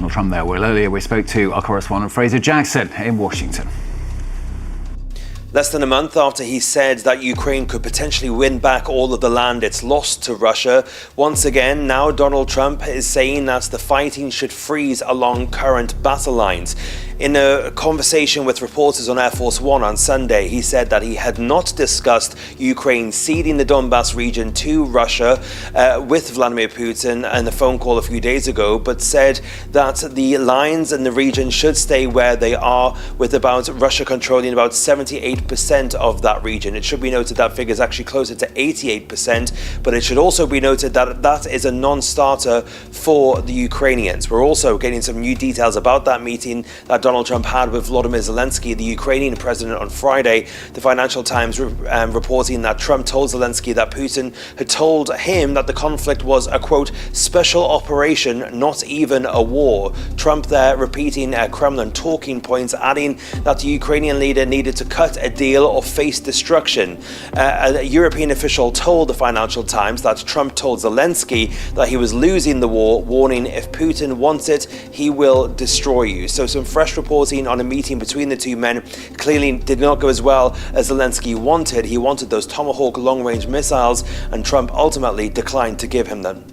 Donald Trump there. Well, earlier we spoke to our correspondent Fraser Jackson in Washington. Less than a month after he said that Ukraine could potentially win back all of the land it's lost to Russia, once again, now Donald Trump is saying that the fighting should freeze along current battle lines. In a conversation with reporters on Air Force One on Sunday, he said that he had not discussed Ukraine ceding the Donbas region to Russia with Vladimir Putin in a phone call a few days ago, but said that the lines in the region should stay where they are, with about Russia controlling about 78% of that region. It should be noted that figure is actually closer to 88%, but it should also be noted that that is a non-starter for the Ukrainians. We're also getting some new details about that meeting that Donald Trump had with Volodymyr Zelenskyy, the Ukrainian president, on Friday. The Financial Times reporting that Trump told Zelenskyy that Putin had told him that the conflict was a, quote, special operation, not even a war. Trump there repeating Kremlin talking points, adding that the Ukrainian leader needed to cut a deal or face destruction. A European official told the Financial Times that Trump told Zelenskyy that he was losing the war, warning if Putin wants it, he will destroy you. So some fresh reporting on a meeting between the two men clearly did not go as well as Zelenskyy wanted. He wanted those Tomahawk long-range missiles, and Trump ultimately declined to give him them.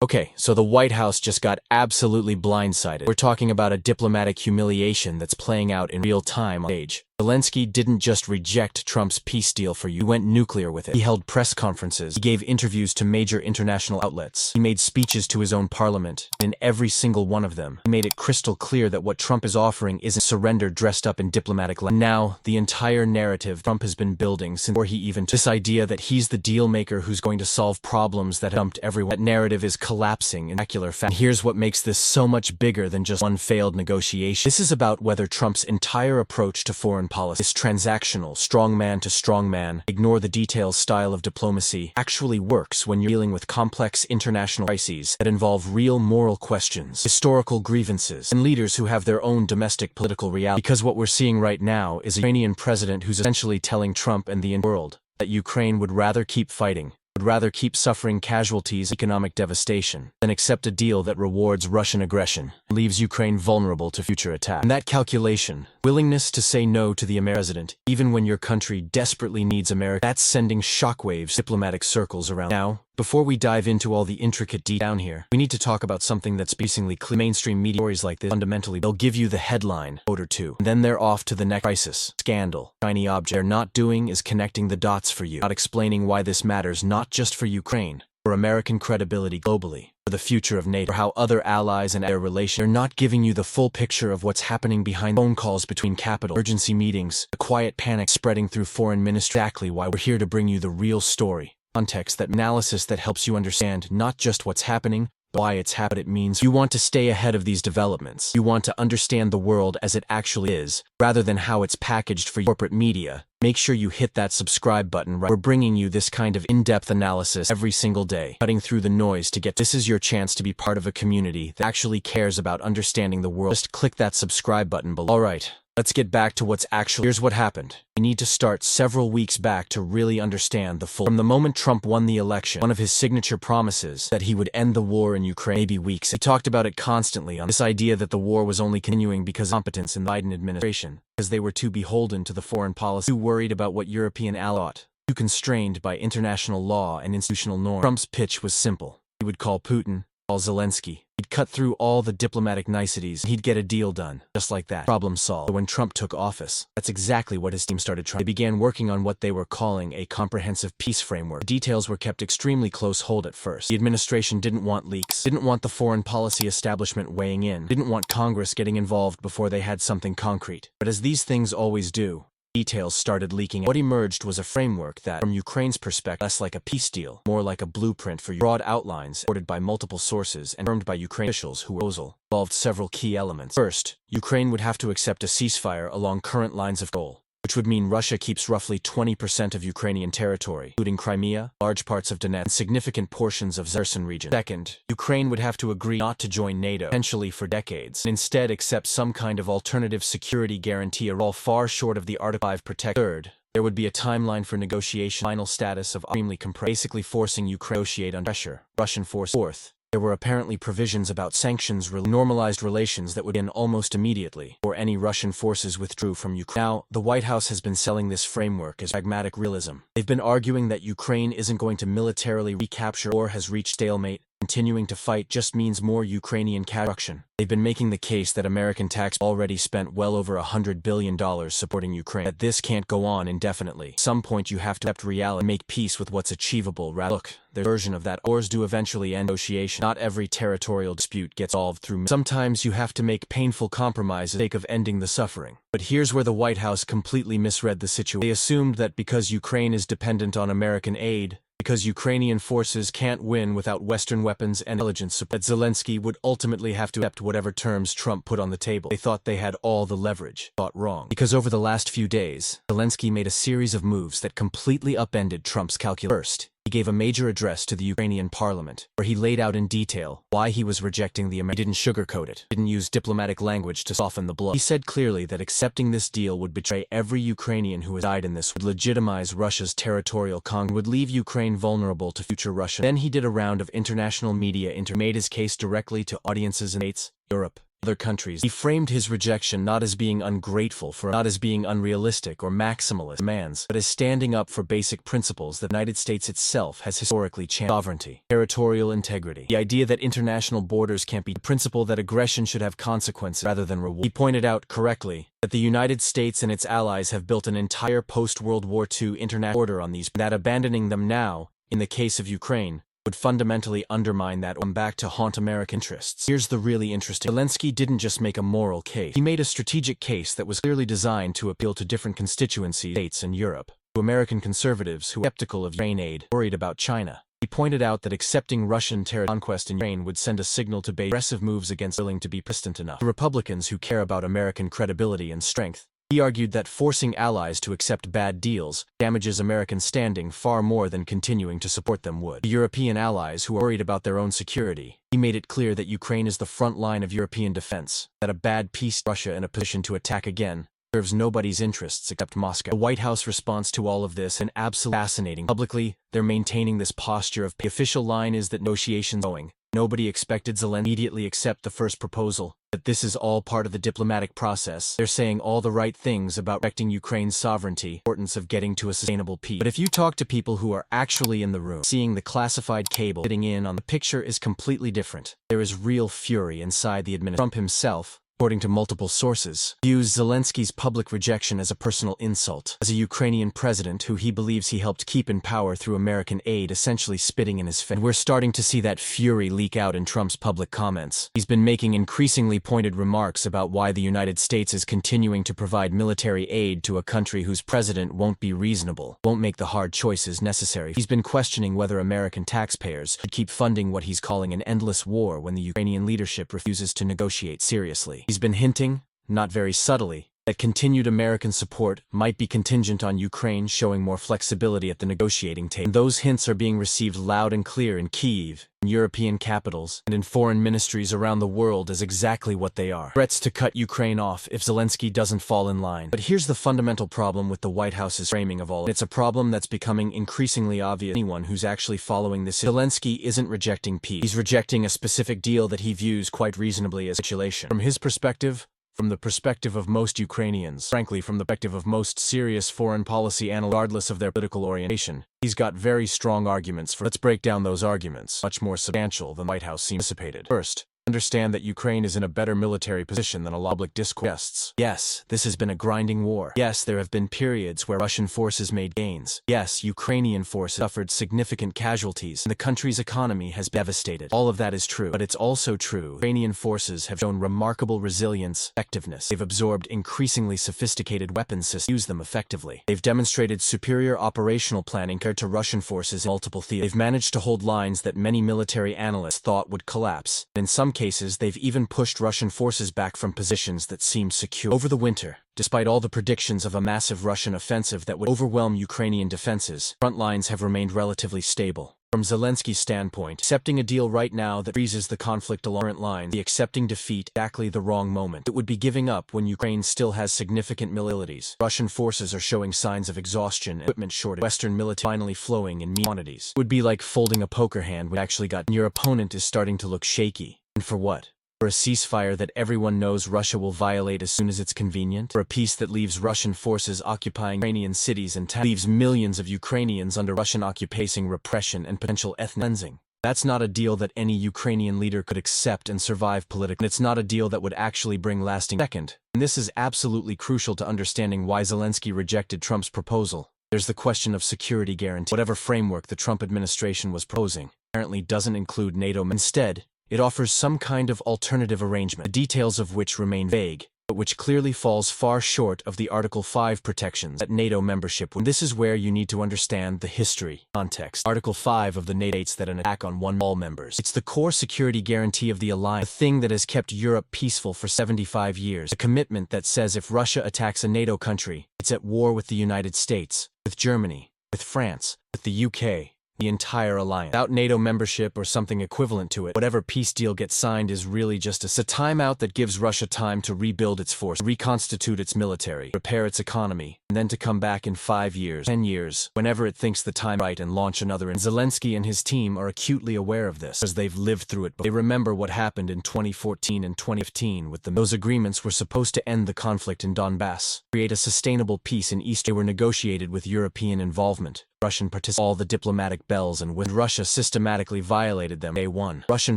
Okay, so the White House just got absolutely blindsided. We're talking about a diplomatic humiliation that's playing out in real time on stage. Zelenskyy didn't just reject Trump's peace deal for you, he went nuclear with it. He held press conferences, he gave interviews to major international outlets, he made speeches to his own parliament. In every single one of them, he made it crystal clear that what Trump is offering isn't surrender dressed up in diplomatic language. Now, the entire narrative Trump has been building since before he even took this idea that he's the deal maker who's going to solve problems that dumped everyone. That narrative is collapsing in secular fact. And here's what makes this so much bigger than just one failed negotiation. This is about whether Trump's entire approach to foreign policy, this transactional, strongman to strongman, ignore the details style of diplomacy, actually works when you're dealing with complex international crises that involve real moral questions, historical grievances, and leaders who have their own domestic political reality. Because what we're seeing right now is a Ukrainian president who's essentially telling Trump and the world that Ukraine would rather keep fighting, would rather keep suffering casualties, economic devastation, than accept a deal that rewards Russian aggression, and leaves Ukraine vulnerable to future attack. And that calculation, willingness to say no to the American president, even when your country desperately needs America, that's sending shockwaves diplomatic circles around. Now, before we dive into all the intricate details down here, we need to talk about something that's increasingly clear. Mainstream media stories like this, fundamentally, they'll give you the headline, vote or two, and then they're off to the next crisis, scandal, shiny object. They're not doing is connecting the dots for you, not explaining why this matters not just for Ukraine, for American credibility globally, for the future of NATO, for how other allies and their relations. They're not giving you the full picture of what's happening behind phone calls between capital, emergency meetings, the quiet panic spreading through foreign ministry. Exactly why we're here to bring you the real story. Context, that analysis that helps you understand not just what's happening, but why it's happened. It means you want to stay ahead of these developments. You want to understand the world as it actually is, rather than how it's packaged for corporate media. Make sure you hit that subscribe button. We're bringing you this kind of in-depth analysis every single day, cutting through the noise to get. This is your chance to be part of a community that actually cares about understanding the world. Just click that subscribe button below. Alright, let's get back to what's actually. Here's what happened. We need to start several weeks back to really understand the full. From the moment Trump won the election, one of his signature promises that he would end the war in Ukraine, maybe weeks. He talked about it constantly on this idea that the war was only continuing because of competence in the Biden administration, because they were too beholden to the foreign policy, too worried about what European allies, too constrained by international law and institutional norms. Trump's pitch was simple. He would call Putin, call Zelenskyy. He'd cut through all the diplomatic niceties, and he'd get a deal done. Just like that. Problem solved. But when Trump took office, that's exactly what his team started trying. They began working on what they were calling a comprehensive peace framework. The details were kept extremely close hold at first. The administration didn't want leaks, didn't want the foreign policy establishment weighing in, didn't want Congress getting involved before they had something concrete. But as these things always do, details started leaking out. What emerged was a framework that, from Ukraine's perspective, less like a peace deal, more like a blueprint for broad outlines supported by multiple sources and confirmed by Ukrainian officials who involved several key elements. First, Ukraine would have to accept a ceasefire along current lines of control, which would mean Russia keeps roughly 20% of Ukrainian territory, including Crimea, large parts of Donetsk, and significant portions of Kherson region. Second, Ukraine would have to agree not to join NATO, potentially for decades, and instead accept some kind of alternative security guarantee, all far short of the Article 5 protection. Third, there would be a timeline for negotiation, final status of extremely compressed, basically forcing Ukraine to negotiate under pressure. Russian force. Fourth, There were apparently provisions about sanctions normalized relations that would begin almost immediately, or any Russian forces withdrew from Ukraine. Now, the White House has been selling this framework as pragmatic realism. They've been arguing that Ukraine isn't going to militarily recapture or has reached stalemate. Continuing to fight just means more Ukrainian destruction. They've been making the case that American tax already spent well over $100 billion supporting Ukraine, that this can't go on indefinitely. At some point you have to accept reality and make peace with what's achievable. Look, their version of that. Wars do eventually end negotiation. Not every territorial dispute gets solved through. Sometimes you have to make painful compromises for the sake of ending the suffering. But here's where the White House completely misread the situation. They assumed that because Ukraine is dependent on American aid, because Ukrainian forces can't win without Western weapons and intelligence support, that Zelenskyy would ultimately have to accept whatever terms Trump put on the table. They thought they had all the leverage. Thought wrong. Because over the last few days, Zelenskyy made a series of moves that completely upended Trump's calculus. First, he gave a major address to the Ukrainian parliament, where he laid out in detail why he was rejecting the American. He didn't sugarcoat it, didn't use diplomatic language to soften the blow. He said clearly that accepting this deal would betray every Ukrainian who has died in this, would legitimize Russia's territorial conquest, would leave Ukraine vulnerable to future Russian. Then he did a round of international media made his case directly to audiences in States, Europe, other countries. He framed his rejection not as being ungrateful not as being unrealistic or maximalist demands, but as standing up for basic principles that the United States itself has historically championed: sovereignty, territorial integrity, the idea that international borders can't be, the principle that aggression should have consequences rather than reward. He pointed out correctly that the United States and its allies have built an entire post-World War II international order on these, that abandoning them now, in the case of Ukraine, would fundamentally undermine that or come back to haunt American interests. Here's the really interesting. Zelenskyy didn't just make a moral case. He made a strategic case that was clearly designed to appeal to different constituencies, states in Europe, to American conservatives who were skeptical of Ukraine aid, worried about China. He pointed out that accepting Russian territorial conquest in Ukraine would send a signal to aggressive moves against willing to be persistent enough. To Republicans who care about American credibility and strength, he argued that forcing allies to accept bad deals damages American standing far more than continuing to support them would. The European allies who are worried about their own security, he made it clear that Ukraine is the front line of European defense, that a bad peace Russia in a position to attack again serves nobody's interests except Moscow. The White House response to all of this is absolutely fascinating. Publicly, they're maintaining this posture of the official line is that negotiations are going. Nobody expected Zelenskyy to immediately accept the first proposal, that this is all part of the diplomatic process. They're saying all the right things about protecting Ukraine's sovereignty, importance of getting to a sustainable peace. But if you talk to people who are actually in the room, seeing the classified cable sitting in on the picture is completely different. There is real fury inside the administration. Trump himself, according to multiple sources, views Zelenskyy's public rejection as a personal insult, as a Ukrainian president who he believes he helped keep in power through American aid essentially spitting in his face. And we're starting to see that fury leak out in Trump's public comments. He's been making increasingly pointed remarks about why the United States is continuing to provide military aid to a country whose president won't be reasonable, won't make the hard choices necessary. He's been questioning whether American taxpayers should keep funding what he's calling an endless war when the Ukrainian leadership refuses to negotiate seriously. He's been hinting, not very subtly, that continued American support might be contingent on Ukraine showing more flexibility at the negotiating table. And those hints are being received loud and clear in Kyiv, in European capitals, and in foreign ministries around the world as exactly what they are: threats to cut Ukraine off if Zelenskyy doesn't fall in line. But here's the fundamental problem with the White House's framing of all of it. It's a problem that's becoming increasingly obvious to anyone who's actually following this. Zelenskyy isn't rejecting peace. He's rejecting a specific deal that he views quite reasonably as capitulation. From his perspective, from the perspective of most Ukrainians, frankly from the perspective of most serious foreign policy analysts, regardless of their political orientation, he's got very strong arguments for. Let's break down those arguments, much more substantial than the White House seems anticipated. First, understand that Ukraine is in a better military position than a lot of public discourse suggests. Yes, this has been a grinding war. Yes, there have been periods where Russian forces made gains. Yes, Ukrainian forces suffered significant casualties, and the country's economy has been devastated. All of that is true, but it's also true Ukrainian forces have shown remarkable resilience, effectiveness. They've absorbed increasingly sophisticated weapons systems, used them effectively. They've demonstrated superior operational planning compared to Russian forces in multiple theaters. They've managed to hold lines that many military analysts thought would collapse. In some cases, they've even pushed Russian forces back from positions that seemed secure. Over the winter, despite all the predictions of a massive Russian offensive that would overwhelm Ukrainian defenses, front lines have remained relatively stable. From Zelensky's standpoint, accepting a deal right now that freezes the conflict along current lines, the accepting defeat exactly the wrong moment. It would be giving up when Ukraine still has significant militarities. Russian forces are showing signs of exhaustion and equipment shortage. Western military finally flowing in quantities. It would be like folding a poker hand when you actually got your opponent is starting to look shaky. And for what? For a ceasefire that everyone knows Russia will violate as soon as it's convenient? For a peace that leaves Russian forces occupying Ukrainian cities and leaves millions of Ukrainians under Russian occupation, repression, and potential ethnic cleansing? That's not a deal that any Ukrainian leader could accept and survive politically. And it's not a deal that would actually bring lasting. Second, and this is absolutely crucial to understanding why Zelenskyy rejected Trump's proposal. There's the question of security guarantee. Whatever framework the Trump administration was proposing apparently doesn't include NATO. Instead, it offers some kind of alternative arrangement, the details of which remain vague, but which clearly falls far short of the Article 5 protections that NATO membership would. This is where you need to understand the history, context. Article 5 of the NATO states that an attack on one all members. It's the core security guarantee of the alliance, the thing that has kept Europe peaceful for 75 years. A commitment that says if Russia attacks a NATO country, it's at war with the United States, with Germany, with France, with the UK, the entire alliance. Without NATO membership or something equivalent to it, whatever peace deal gets signed is really just a timeout that gives Russia time to rebuild its force, reconstitute its military, repair its economy, and then to come back in 5 years, 10 years, whenever it thinks the time right and launch another. And Zelenskyy and his team are acutely aware of this, as they've lived through it before. They remember what happened in 2014 and 2015 with them. Those agreements were supposed to end the conflict in Donbass, create a sustainable peace in East. They were negotiated with European involvement. Russian participation, all the diplomatic bells and whistles. Russia systematically violated them. Day 1. Russian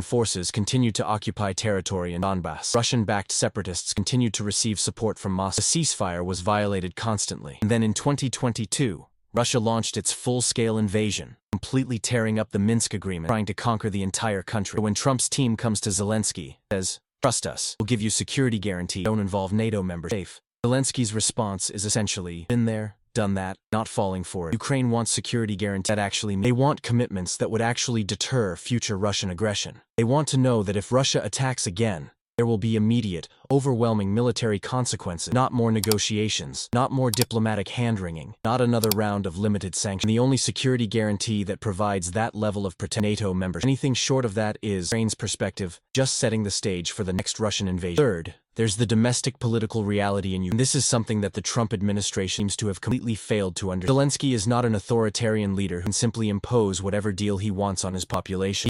forces continued to occupy territory in Donbass. Russian-backed separatists continued to receive support from Moscow. The ceasefire was violated constantly. And then in 2022, Russia launched its full-scale invasion, completely tearing up the Minsk agreement, trying to conquer the entire country. When Trump's team comes to Zelenskyy, says, "Trust us, we'll give you security guarantee, don't involve NATO members." Safe. Zelensky's response is essentially, been there, done that, not falling for it. Ukraine wants security guarantee they want commitments that would actually deter future Russian aggression. They want to know that if Russia attacks again, there will be immediate, overwhelming military consequences, not more negotiations, not more diplomatic hand-wringing, not another round of limited sanctions. The only security guarantee that provides that level of NATO membership. Anything short of that is, Ukraine's perspective, just setting the stage for the next Russian invasion. Third, there's the domestic political reality in Ukraine. This is something that the Trump administration seems to have completely failed to understand. Zelenskyy is not an authoritarian leader who can simply impose whatever deal he wants on his population.